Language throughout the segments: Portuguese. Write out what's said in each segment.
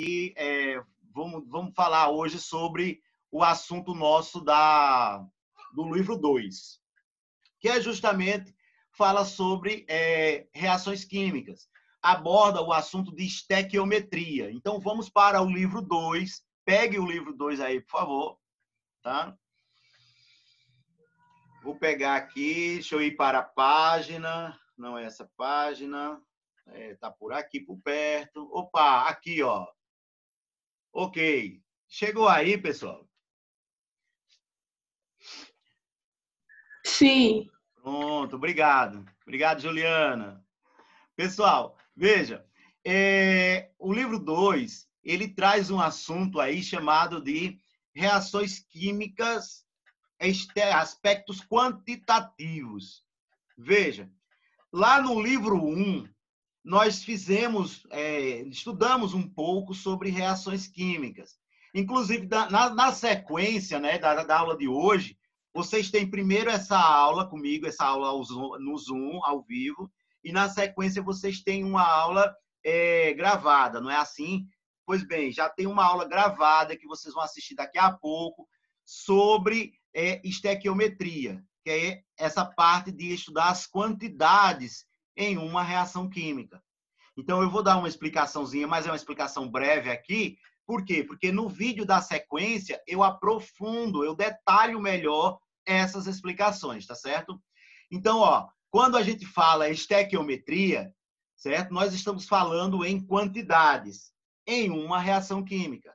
aqui, vamos falar hoje sobre o assunto nosso do livro 2, que é justamente fala sobre reações químicas. Aborda o assunto de estequiometria. Então, vamos para o livro 2. Pegue o livro 2 aí, por favor. Tá? Vou pegar aqui, deixa eu ir para a página. Não é essa página. Tá por aqui, por perto. Opa, aqui, ó. Ok. Chegou aí, pessoal? Sim. Pronto, obrigado. Obrigado, Juliana. Pessoal, veja, o livro 2, ele traz um assunto aí chamado de reações químicas, aspectos quantitativos. Veja, lá no livro 1, nós estudamos um pouco sobre reações químicas. Inclusive, na sequência, né, da aula de hoje, vocês têm primeiro essa aula comigo, essa aula no Zoom, ao vivo, e na sequência vocês têm uma aula gravada, não é assim? Pois bem, já tem uma aula gravada que vocês vão assistir daqui a pouco sobre estequiometria, que é essa parte de estudar as quantidades em uma reação química. Então, eu vou dar uma explicaçãozinha, mas é uma explicação breve aqui. Por quê? Porque no vídeo da sequência, eu aprofundo, eu detalho melhor essas explicações, tá certo? Então, ó, quando a gente fala estequiometria, certo? Nós estamos falando em quantidades, em uma reação química.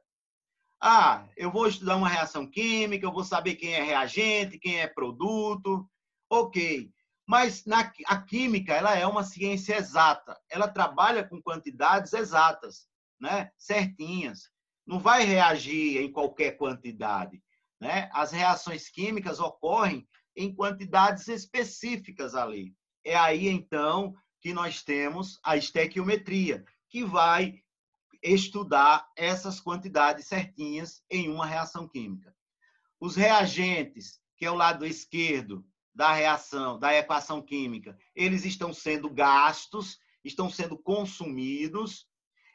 Ah, eu vou estudar uma reação química, eu vou saber quem é reagente, quem é produto. Ok. Mas a química, ela é uma ciência exata. Ela trabalha com quantidades exatas, né? Certinhas. Não vai reagir em qualquer quantidade, né? As reações químicas ocorrem em quantidades específicas ali. É aí, então, que nós temos a estequiometria, que vai estudar essas quantidades certinhas em uma reação química. Os reagentes, que é o lado esquerdo da reação, da equação química, eles estão sendo gastos, estão sendo consumidos,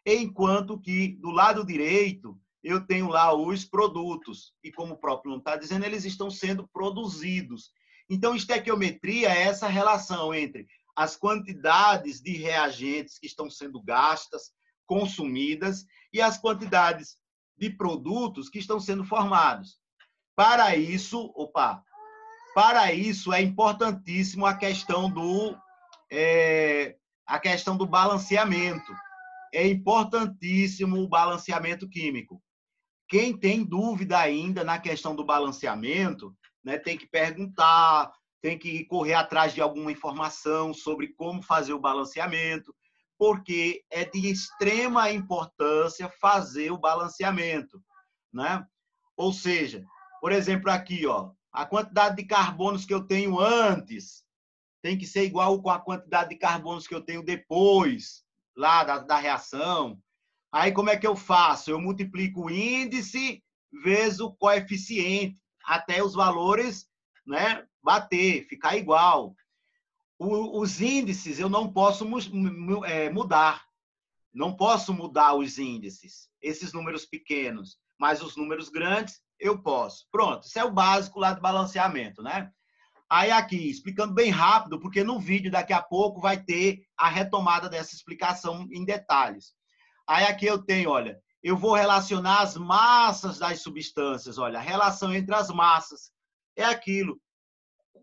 enquanto que do lado direito eu tenho lá os produtos, e como o próprio nome está dizendo, eles estão sendo produzidos. Então, estequiometria é essa relação entre as quantidades de reagentes que estão sendo gastas, consumidas, e as quantidades de produtos que estão sendo formados. Para isso é importantíssimo a questão do balanceamento. É importantíssimo o balanceamento químico. Quem tem dúvida ainda na questão do balanceamento, né, tem que perguntar, tem que correr atrás de alguma informação sobre como fazer o balanceamento, porque é de extrema importância fazer o balanceamento, né? Ou seja, por exemplo, aqui, ó, a quantidade de carbonos que eu tenho antes tem que ser igual com a quantidade de carbonos que eu tenho depois, lá da reação. Aí, como é que eu faço? Eu multiplico o índice vezes o coeficiente, até os valores, né, bater, ficar igual. Os índices eu não posso mudar. Não posso mudar os índices, esses números pequenos, mas os números grandes eu posso. Pronto, isso é o básico lá do balanceamento, né? Aí aqui, explicando bem rápido, porque no vídeo daqui a pouco vai ter a retomada dessa explicação em detalhes. Aí aqui eu tenho, olha, eu vou relacionar as massas das substâncias, olha, a relação entre as massas é aquilo.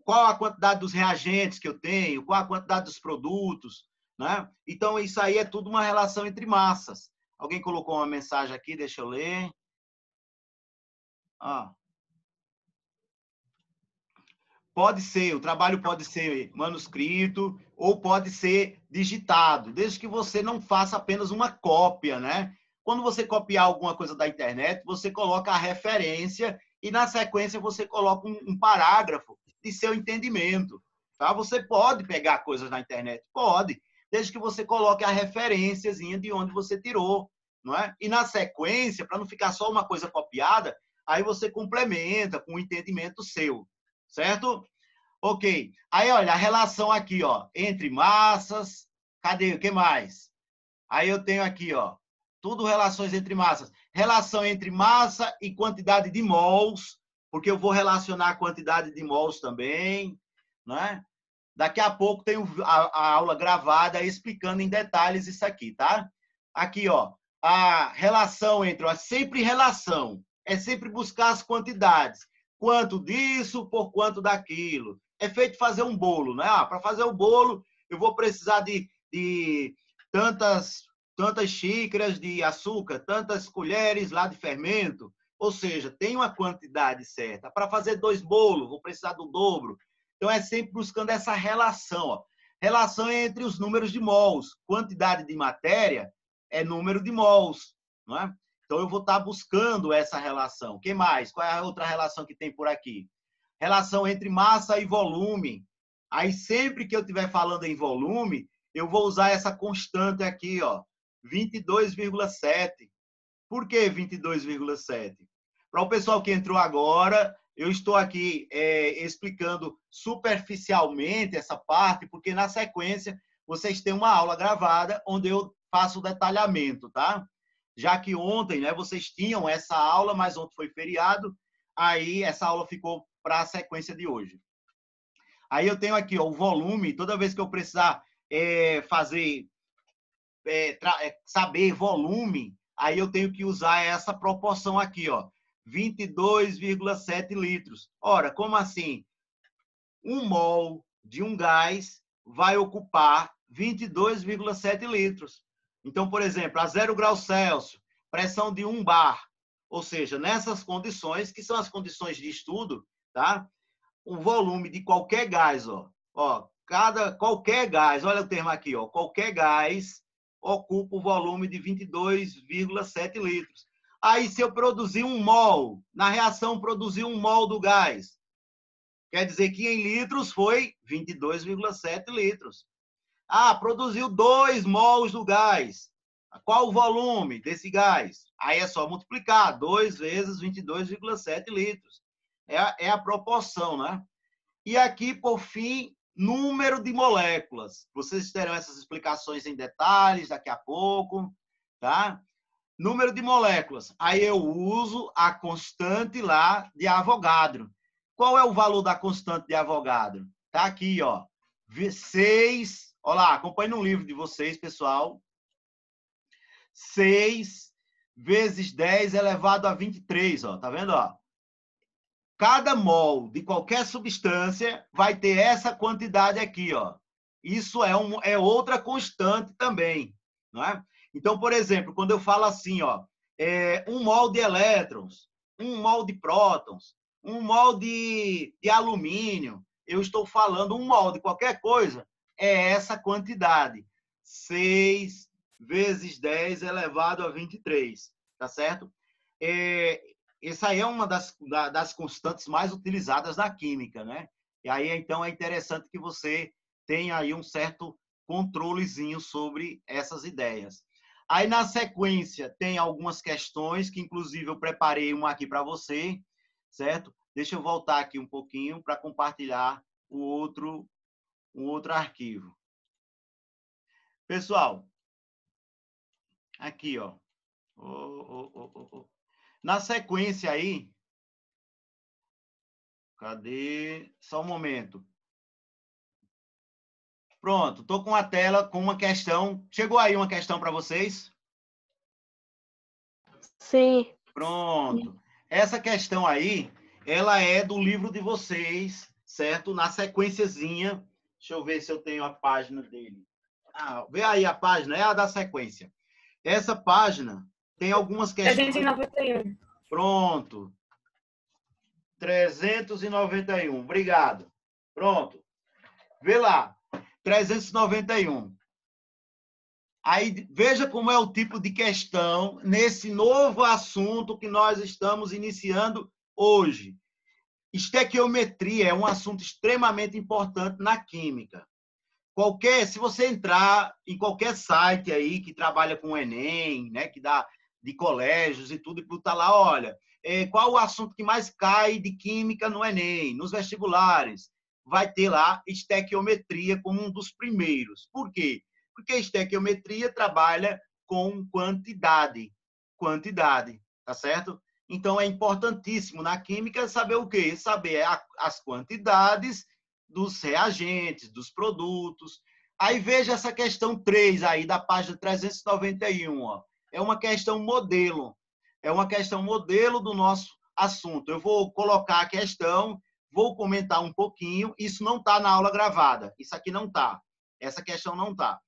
Qual a quantidade dos reagentes que eu tenho, qual a quantidade dos produtos, né? Então, isso aí é tudo uma relação entre massas. Alguém colocou uma mensagem aqui, deixa eu ler. Pode ser, o trabalho pode ser manuscrito ou pode ser digitado, desde que você não faça apenas uma cópia, né? Quando você copiar alguma coisa da internet, você coloca a referência e, na sequência, você coloca um parágrafo de seu entendimento. Tá? Você pode pegar coisas na internet? Pode, desde que você coloque a referênciazinha de onde você tirou, não é? E, na sequência, para não ficar só uma coisa copiada, aí você complementa com o entendimento seu, certo? Ok. Aí, olha, a relação aqui, ó, entre massas, cadê? O que mais? Aí eu tenho aqui, ó, Tudo relações entre massas. Relação entre massa e quantidade de mols, porque eu vou relacionar a quantidade de mols também, né? Daqui a pouco tem a aula gravada explicando em detalhes isso aqui, tá? Aqui, ó, a relação entre, ó, sempre relação, é sempre buscar as quantidades. Quanto disso por quanto daquilo. É feito fazer um bolo, né? Para fazer o bolo, eu vou precisar de tantas xícaras de açúcar, tantas colheres lá de fermento. Ou seja, tem uma quantidade certa. Para fazer 2 bolos, vou precisar do dobro. Então, é sempre buscando essa relação. Ó. Relação entre os números de mols. Quantidade de matéria é número de mols. Não é? Então, eu vou estar buscando essa relação. O que mais? Qual é a outra relação que tem por aqui? Relação entre massa e volume. Aí, sempre que eu estiver falando em volume, eu vou usar essa constante aqui, ó, 22,7. Por que 22,7? Para o pessoal que entrou agora, eu estou aqui explicando superficialmente essa parte, porque na sequência vocês têm uma aula gravada onde eu faço o detalhamento, tá? Já que ontem, né, vocês tinham essa aula, mas ontem foi feriado, aí essa aula ficou para a sequência de hoje. Aí eu tenho aqui, ó, o volume, toda vez que eu precisar saber volume, aí eu tenho que usar essa proporção aqui, ó, 22,7 litros. Ora, como assim? 1 mol de um gás vai ocupar 22,7 litros. Então, por exemplo, a 0 graus Celsius, pressão de 1 bar, ou seja, nessas condições, que são as condições de estudo, tá? O volume de qualquer gás, ó, qualquer gás, olha o termo aqui, ó, qualquer gás ocupa o volume de 22,7 litros. Aí, se eu produzir 1 mol, na reação produzir 1 mol do gás, quer dizer que em litros foi 22,7 litros. Ah, produziu 2 mols do gás. Qual o volume desse gás? Aí é só multiplicar, 2 vezes 22,7 litros. É a proporção, né? E aqui, por fim, número de moléculas. Vocês terão essas explicações em detalhes daqui a pouco, tá? Número de moléculas. Aí eu uso a constante lá de Avogadro. Qual é o valor da constante de Avogadro? Tá aqui, ó. 6, olha lá, acompanhe no livro de vocês, pessoal. 6 vezes 10 elevado a 23, ó. Tá vendo, ó? Cada mol de qualquer substância vai ter essa quantidade aqui, ó. Isso é outra constante também, não é? Então, por exemplo, quando eu falo assim, ó, 1 mol de elétrons, 1 mol de prótons, 1 mol de alumínio, eu estou falando 1 mol de qualquer coisa, é essa quantidade. 6 vezes 10 elevado a 23, tá certo? Essa aí é uma das constantes mais utilizadas na química, né? E aí, então, é interessante que você tenha aí um certo controlezinho sobre essas ideias. Aí, na sequência, tem algumas questões que, inclusive, eu preparei uma aqui para você, certo? Deixa eu voltar aqui um pouquinho para compartilhar um outro arquivo. Pessoal, aqui, ó. Na sequência aí, cadê? Só um momento. Pronto, estou com a tela com uma questão. Chegou aí uma questão para vocês? Sim. Pronto. Essa questão aí, ela é do livro de vocês, certo? Na sequenciazinha. Deixa eu ver se eu tenho a página dele. Vê aí a página, é a da sequência. Essa página tem algumas questões. 391. Pronto. 391. Obrigado. Pronto. Vê lá. 391. Aí veja como é o tipo de questão nesse novo assunto que nós estamos iniciando hoje. Estequiometria é um assunto extremamente importante na química. Se você entrar em qualquer site aí que trabalha com o Enem, né, que dá de colégios e tudo, e botar lá, olha, qual o assunto que mais cai de química no Enem, nos vestibulares? Vai ter lá estequiometria como um dos primeiros. Por quê? Porque a estequiometria trabalha com quantidade. Quantidade, tá certo? Então, é importantíssimo na química saber o quê? Saber as quantidades dos reagentes, dos produtos. Aí veja essa questão 3 aí da página 391. Ó. É uma questão modelo. É uma questão modelo do nosso assunto. Eu vou colocar a questão, vou comentar um pouquinho. Isso não está na aula gravada. Isso aqui não está. Essa questão não está.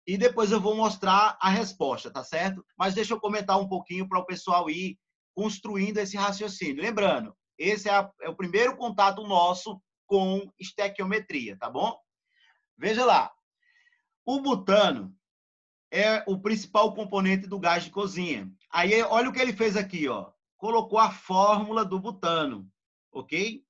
E depois eu vou mostrar a resposta, tá certo? Mas deixa eu comentar um pouquinho para o pessoal ir construindo esse raciocínio. Lembrando, esse é o primeiro contato nosso com estequiometria, tá bom? Veja lá. O butano é o principal componente do gás de cozinha. Aí, olha o que ele fez aqui, ó. Colocou a fórmula do butano, ok?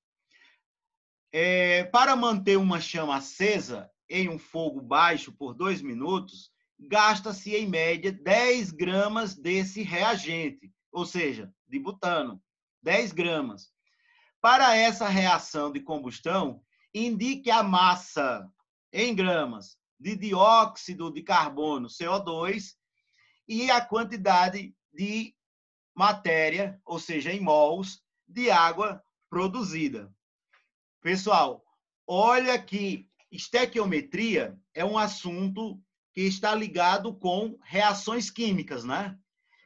Para manter uma chama acesa em um fogo baixo por 2 minutos, gasta-se, em média, 10 gramas desse reagente, ou seja, de butano, 10 gramas. Para essa reação de combustão, indique a massa, em gramas, de dióxido de carbono, CO2, e a quantidade de matéria, ou seja, em mols, de água produzida. Pessoal, olha que estequiometria é um assunto que está ligado com reações químicas, né?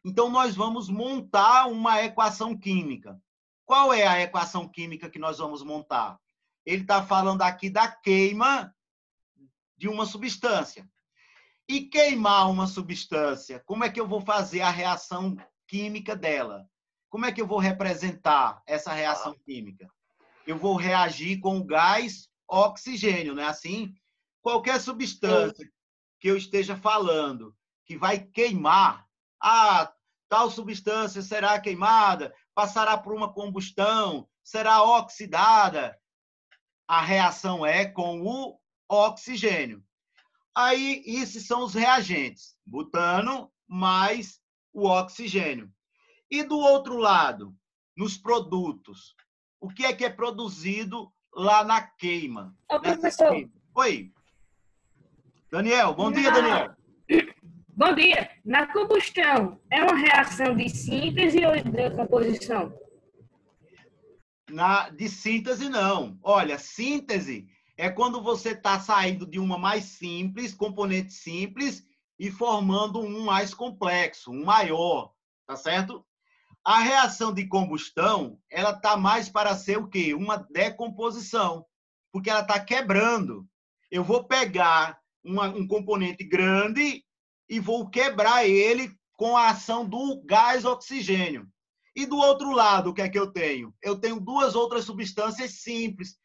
Então, nós vamos montar uma equação química. Qual é a equação química que nós vamos montar? Ele está falando aqui da queima de uma substância. E queimar uma substância, como é que eu vou fazer a reação química dela? Como é que eu vou representar essa reação química? Eu vou reagir com o gás oxigênio, não é assim? Qualquer substância que eu esteja falando que vai queimar, tal substância será queimada, passará por uma combustão, será oxidada, a reação é com o oxigênio. Aí, esses são os reagentes, butano mais o oxigênio. E do outro lado, nos produtos, o que é produzido lá na queima? Ô, professor. Queima. Oi. Daniel, bom dia, Daniel. Bom dia. Na combustão, é uma reação de síntese ou de decomposição? De síntese, não. Olha, síntese é quando você está saindo de uma mais simples, componente simples, e formando um mais complexo, um maior, tá certo? A reação de combustão, ela está mais para ser o quê? Uma decomposição, porque ela está quebrando. Eu vou pegar um componente grande e vou quebrar ele com a ação do gás oxigênio. E do outro lado, o que é que eu tenho? Eu tenho duas outras substâncias simples,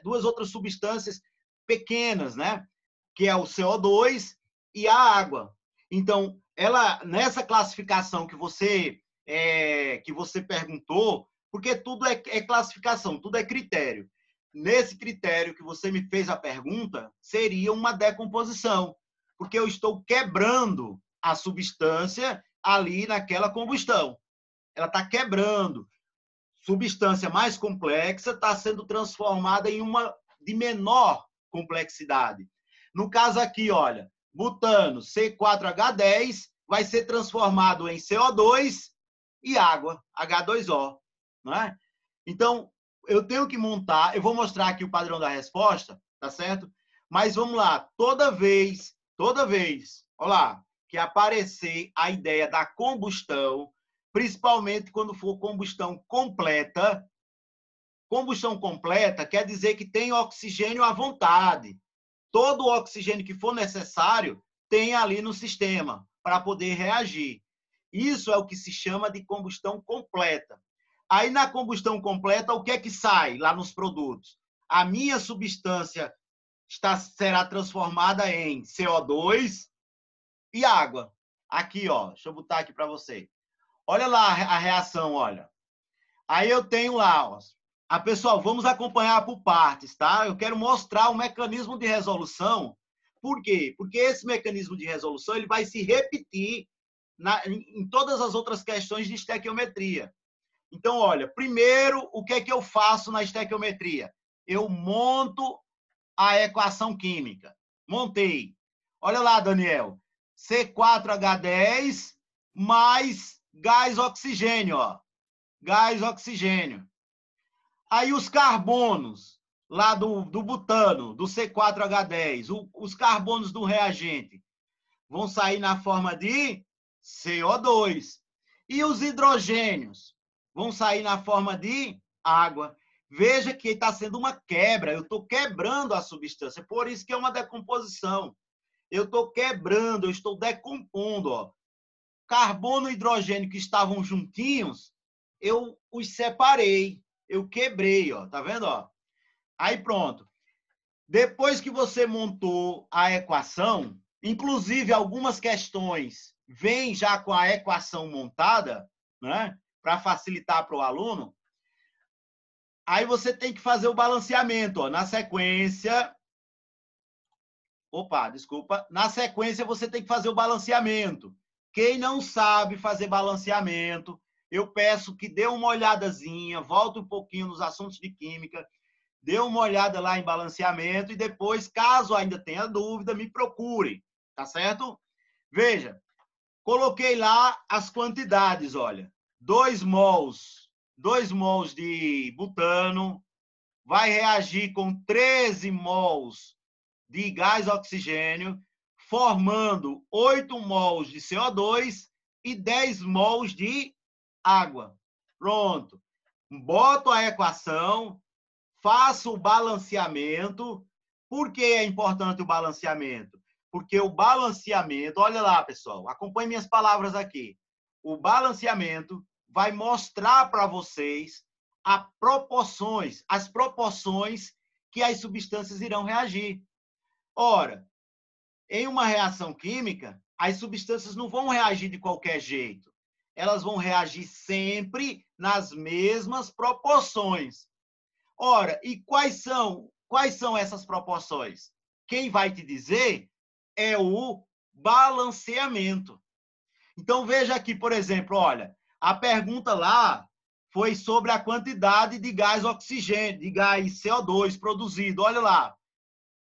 duas outras substâncias pequenas, né? Que é o CO2 e a água. Então, ela nessa classificação que você perguntou, porque tudo é classificação, tudo é critério. Nesse critério que você me fez a pergunta, seria uma decomposição, porque eu estou quebrando a substância ali naquela combustão. Ela está quebrando. Substância mais complexa está sendo transformada em uma de menor complexidade. No caso aqui, olha, butano C4H10 vai ser transformado em CO2 e água, H2O. Não é? Então, eu tenho que montar, eu vou mostrar aqui o padrão da resposta, tá certo? Mas vamos lá, toda vez, olha lá, que aparecer a ideia da combustão, principalmente quando for combustão completa quer dizer que tem oxigênio à vontade. Todo o oxigênio que for necessário tem ali no sistema para poder reagir. Isso é o que se chama de combustão completa. Aí, na combustão completa, o que é que sai lá nos produtos? A minha substância será transformada em CO2 e água. Aqui, ó, deixa eu botar aqui para você. Olha lá a reação, olha. Aí eu tenho lá, ó. Pessoal, vamos acompanhar por partes, tá? Eu quero mostrar o mecanismo de resolução. Por quê? Porque esse mecanismo de resolução ele vai se repetir em todas as outras questões de estequiometria. Então, olha, primeiro, o que é que eu faço na estequiometria? Eu monto a equação química. Montei. Olha lá, Daniel. C4H10 mais gás oxigênio, ó. Gás oxigênio. Aí os carbonos lá do butano, do C4H10, os carbonos do reagente vão sair na forma de CO2. E os hidrogênios vão sair na forma de água. Veja que está sendo uma quebra. Eu estou quebrando a substância. Por isso que é uma decomposição. Eu estou quebrando, eu estou decompondo. Ó. Carbono e hidrogênio que estavam juntinhos, eu os separei. Eu quebrei. Ó. Tá vendo? Ó? Aí pronto. Depois que você montou a equação, inclusive algumas questões vêm já com a equação montada, né? Para facilitar para o aluno. Aí você tem que fazer o balanceamento, ó, na sequência. Opa, desculpa. Na sequência, você tem que fazer o balanceamento. Quem não sabe fazer balanceamento, eu peço que dê uma olhadazinha, volte um pouquinho nos assuntos de química, dê uma olhada lá em balanceamento e depois, caso ainda tenha dúvida, me procure, tá certo? Veja, coloquei lá as quantidades, olha. 2 mols de butano vai reagir com 13 mols de gás oxigênio, formando 8 mols de CO2 e 10 mols de água. Pronto. Boto a equação, faço o balanceamento. Por que é importante o balanceamento? Porque o balanceamento, olha lá, pessoal, acompanhe minhas palavras aqui. O balanceamento vai mostrar para vocês as proporções que as substâncias irão reagir. Ora, em uma reação química, as substâncias não vão reagir de qualquer jeito. Elas vão reagir sempre nas mesmas proporções. Ora, e quais são essas proporções? Quem vai te dizer é o balanceamento. Então, veja aqui, por exemplo, olha, a pergunta lá foi sobre a quantidade de gás oxigênio, de gás CO2 produzido. Olha lá,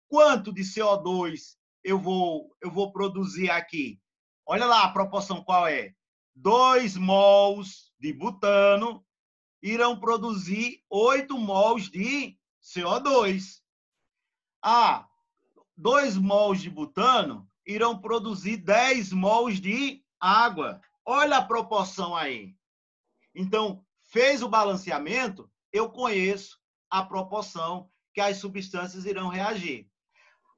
quanto de CO2 eu vou produzir aqui? Olha lá a proporção qual é. 2 mols de butano irão produzir 8 mols de CO2. 2 mols de butano irão produzir 10 mols de água. Olha a proporção aí. Então, fez o balanceamento, eu conheço a proporção que as substâncias irão reagir.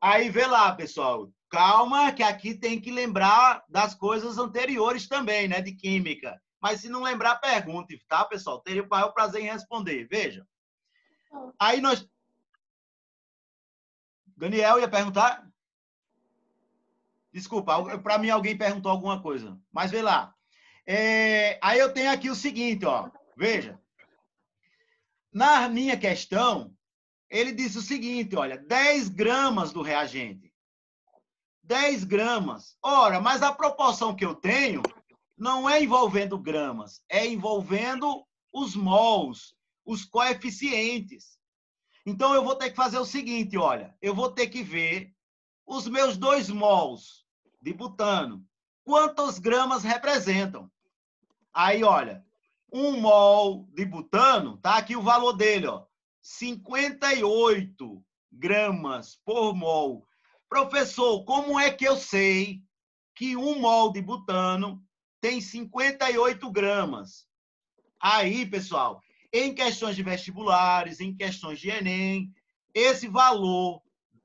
Aí, vê lá, pessoal. Calma, que aqui tem que lembrar das coisas anteriores também, né, de química. Mas se não lembrar, pergunte, tá, pessoal? Teria o maior prazer em responder. Veja. Aí nós... Daniel ia perguntar? Desculpa, para mim alguém perguntou alguma coisa. Mas vê lá. Aí eu tenho aqui o seguinte, ó. Veja. Na minha questão, ele disse o seguinte, olha, 10 gramas do reagente. 10 gramas. Ora, mas a proporção que eu tenho não é envolvendo gramas, é envolvendo os mols, os coeficientes. Então, eu vou ter que fazer o seguinte, olha, eu vou ter que ver os meus 2 mols de butano, quantos gramas representam. Aí, olha, 1 mol de butano, tá aqui o valor dele, ó, 58 gramas por mol. Professor, como é que eu sei que 1 mol de butano tem 58 gramas? Aí, pessoal, em questões de vestibulares, em questões de Enem, esse valor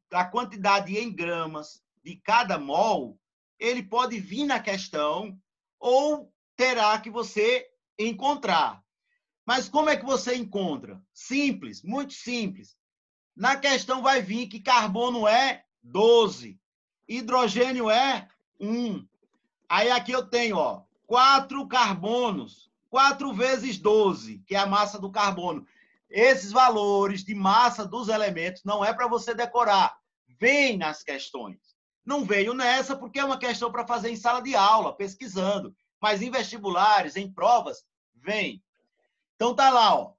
da quantidade em gramas de cada mol, ele pode vir na questão ou terá que você encontrar. Mas como é que você encontra? Simples, muito simples. Na questão vai vir que carbono é 12, hidrogênio é 1. Aí aqui eu tenho, ó, 4 carbonos, 4 vezes 12, que é a massa do carbono. Esses valores de massa dos elementos não é para você decorar, vem nas questões. Não veio nessa porque é uma questão para fazer em sala de aula, pesquisando. Mas em vestibulares, em provas, vem. Então tá lá, ó,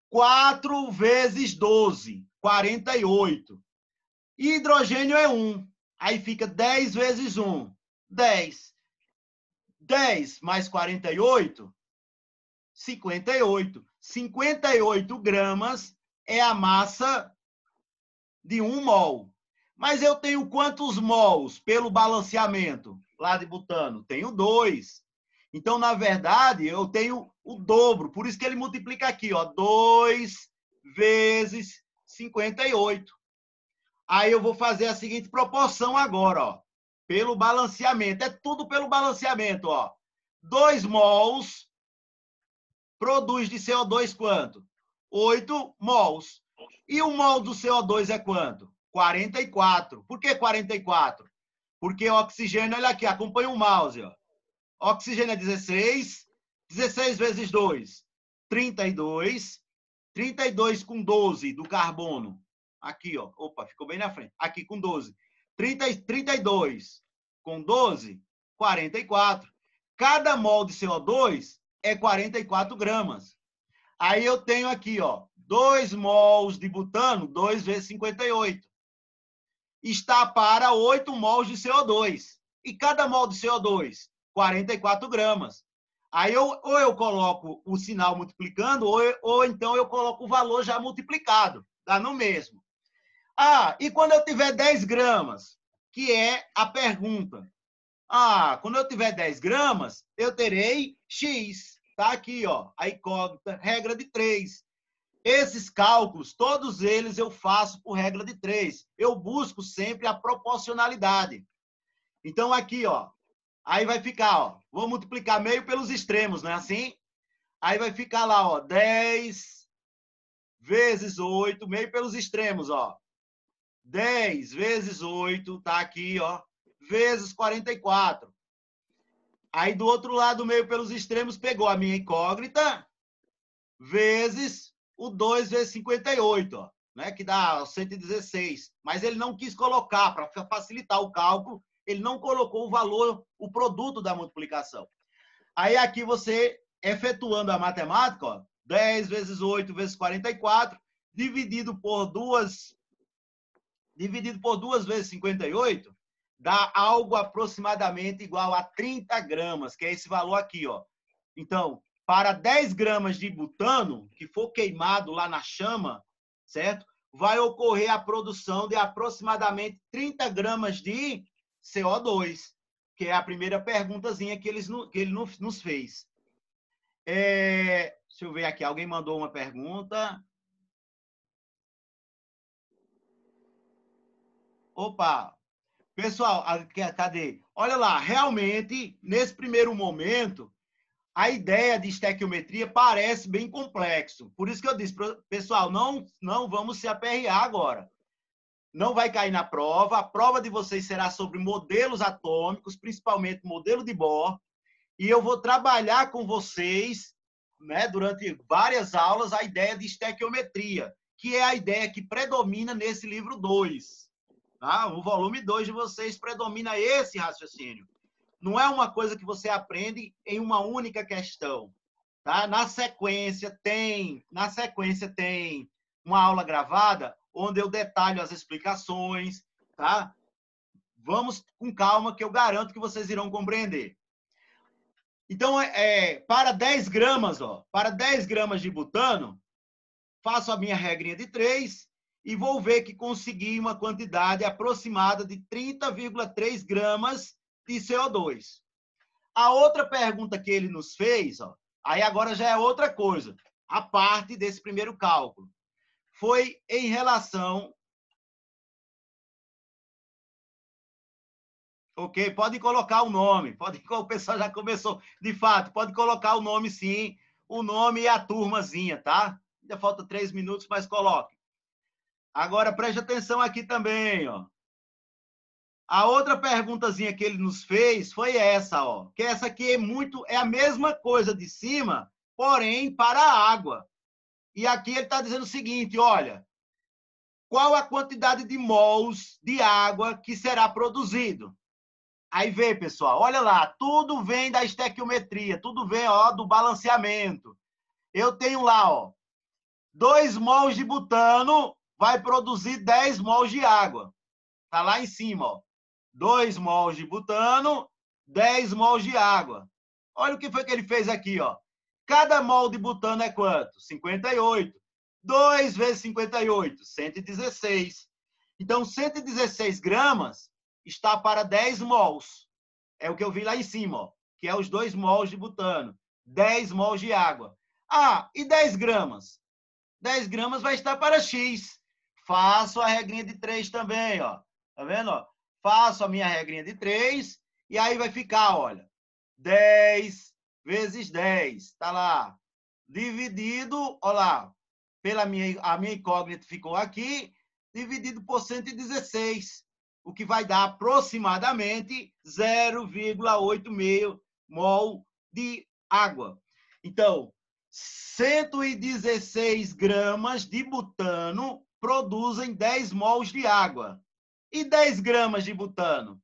4 vezes 12, 48. E hidrogênio é 1. Aí fica 10 vezes 1, 10. 10 mais 48, 58. 58 gramas é a massa de 1 mol. Mas eu tenho quantos mols pelo balanceamento lá de butano? Tenho 2. Então, na verdade, eu tenho o dobro. Por isso que ele multiplica aqui, ó, 2 vezes 58. Aí eu vou fazer a seguinte proporção agora, ó, pelo balanceamento. É tudo pelo balanceamento, ó. 2 mols produz de CO2 quanto? 8 mols. E o mol do CO2 é quanto? 44. Por que 44? Porque o oxigênio, olha aqui, acompanha o mouse, ó. Oxigênio é 16. 16 vezes 2, 32. 32 com 12 do carbono. Aqui, ó. Opa, ficou bem na frente. Aqui com 12. 32 com 12, 44. Cada mol de CO2 é 44 gramas. Aí eu tenho aqui, ó, 2 mols de butano, 2 vezes 58. Está para 8 mols de CO2. E cada mol de CO2, 44 gramas. Aí ou eu coloco o sinal multiplicando, ou então eu coloco o valor já multiplicado. Dá no mesmo. Ah, e quando eu tiver 10 gramas, que é a pergunta. Ah, quando eu tiver 10 gramas, eu terei X. Tá aqui, ó, a incógnita, regra de 3. Esses cálculos, todos eles eu faço por regra de 3. Eu busco sempre a proporcionalidade. Então, aqui, ó, aí vai ficar, ó, vou multiplicar meio pelos extremos, não é assim? Aí vai ficar lá, ó, 10 vezes 8, meio pelos extremos, ó. 10 vezes 8, tá aqui, ó, vezes 44. Aí, do outro lado, meio pelos extremos, pegou a minha incógnita, vezes o 2 vezes 58, ó, né, que dá 116. Mas ele não quis colocar, para facilitar o cálculo, ele não colocou o valor, o produto da multiplicação. Aí, aqui, você, efetuando a matemática, ó, 10 vezes 8 vezes 44, dividido por 2 vezes 58, dá algo aproximadamente igual a 30 gramas, que é esse valor aqui, ó. Então, para 10 gramas de butano, que for queimado lá na chama, certo? Vai ocorrer a produção de aproximadamente 30 gramas de CO2, que é a primeira perguntazinha que ele nos fez. Deixa eu ver aqui, alguém mandou uma pergunta. Opa! Pessoal, cadê? Olha lá, realmente, nesse primeiro momento, a ideia de estequiometria parece bem complexo. Por isso que eu disse, pessoal, não vamos se aperrear agora. Não vai cair na prova. A prova de vocês será sobre modelos atômicos, principalmente modelo de Bohr. E eu vou trabalhar com vocês, né, durante várias aulas, a ideia de estequiometria, que é a ideia que predomina nesse livro 2. Tá? O volume 2 de vocês predomina esse raciocínio. Não é uma coisa que você aprende em uma única questão. Tá? Na sequência tem uma aula gravada onde eu detalho as explicações. Tá? Vamos com calma que eu garanto que vocês irão compreender. Então, para 10 gramas, ó, para 10 gramas de butano, faço a minha regrinha de 3 e vou ver que consegui uma quantidade aproximada de 30,3 gramas de CO2. A outra pergunta que ele nos fez, ó, aí agora já é outra coisa, a parte desse primeiro cálculo, foi em relação... Ok, pode colocar o nome, o pessoal já começou, de fato, pode colocar o nome sim, o nome e a turmazinha, tá? Ainda falta 3 minutos, mas coloque. Agora, preste atenção aqui também, ó. A outra perguntazinha que ele nos fez foi essa, ó. Que essa aqui é a mesma coisa de cima, porém para a água. E aqui ele está dizendo o seguinte, olha, qual a quantidade de mols de água que será produzido? Aí vê, pessoal, olha lá, tudo vem da estequiometria, tudo vem, ó, do balanceamento. Eu tenho lá, ó, 2 mols de butano vai produzir 10 mols de água. Tá lá em cima, ó. 2 mols de butano 10 mols de água. Olha o que foi que ele fez aqui, ó. Cada mol de butano é quanto? 58. 2 vezes 58, 116. Então, 116 gramas está para 10 mols. É o que eu vi lá em cima, ó, que é os 2 mols de butano. 10 mols de água. Ah, e 10 gramas? 10 gramas vai estar para X. Faço a regrinha de 3 também, ó. Tá vendo? Ó? Faço a minha regrinha de 3 e aí vai ficar, olha, 10 vezes 10, tá lá. Dividido, olha lá, a minha incógnita ficou aqui, dividido por 116, o que vai dar aproximadamente 0,86 mol de água. Então, 116 gramas de butano produzem 10 mols de água. E 10 gramas de butano?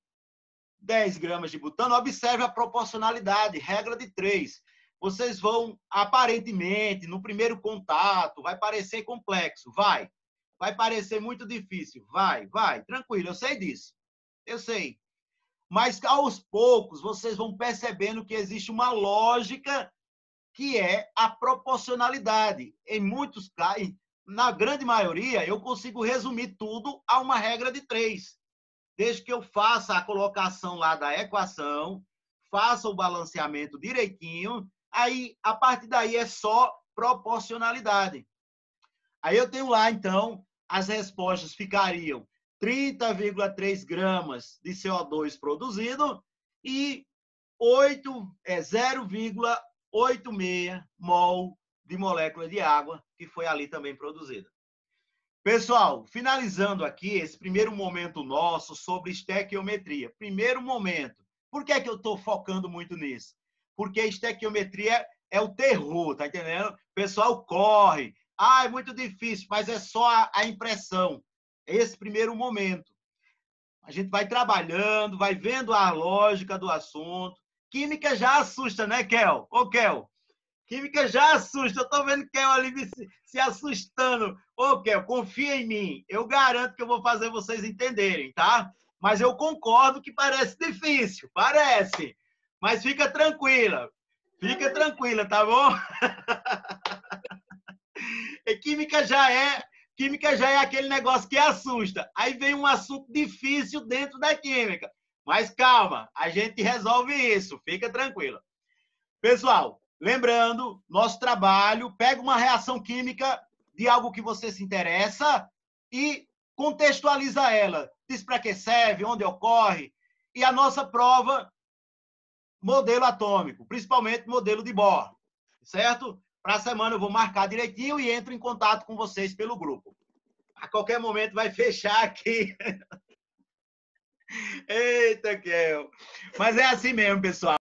10 gramas de butano, observe a proporcionalidade, regra de 3. Vocês vão, aparentemente, no primeiro contato, vai parecer complexo, vai parecer muito difícil, vai, tranquilo, eu sei disso, eu sei. Mas, aos poucos, vocês vão percebendo que existe uma lógica que é a proporcionalidade. Em muitos casos, na grande maioria, eu consigo resumir tudo a uma regra de 3. Desde que eu faça a colocação lá da equação, faça o balanceamento direitinho, aí, a partir daí, é só proporcionalidade. Aí eu tenho lá, então, as respostas ficariam 30,3 gramas de CO2 produzido e 0,86 mol de molécula de água, que foi ali também produzida. Pessoal, finalizando aqui esse primeiro momento nosso sobre estequiometria. Primeiro momento. Por que é que eu estou focando muito nisso? Porque estequiometria é o terror, tá entendendo? O pessoal corre. Ah, é muito difícil, mas é só a impressão. Esse primeiro momento. A gente vai trabalhando, vai vendo a lógica do assunto. Química já assusta, né, Kel? Ô, Kel, química já assusta. Eu estou vendo Kel ali se assustando. Ô, Kel, confia em mim. Eu garanto que eu vou fazer vocês entenderem, tá? Mas eu concordo que parece difícil. Parece. Mas fica tranquila. Fica tranquila, tá bom? E química já é aquele negócio que assusta. Aí vem um assunto difícil dentro da química. Mas calma, a gente resolve isso. Fica tranquila. Pessoal, lembrando, nosso trabalho, pega uma reação química de algo que você se interessa e contextualiza ela. Diz para que serve, onde ocorre. E a nossa prova, modelo atômico, principalmente modelo de Bohr. Certo? Para a semana eu vou marcar direitinho e entro em contato com vocês pelo grupo. A qualquer momento vai fechar aqui. Eita, Kel. Mas é assim mesmo, pessoal.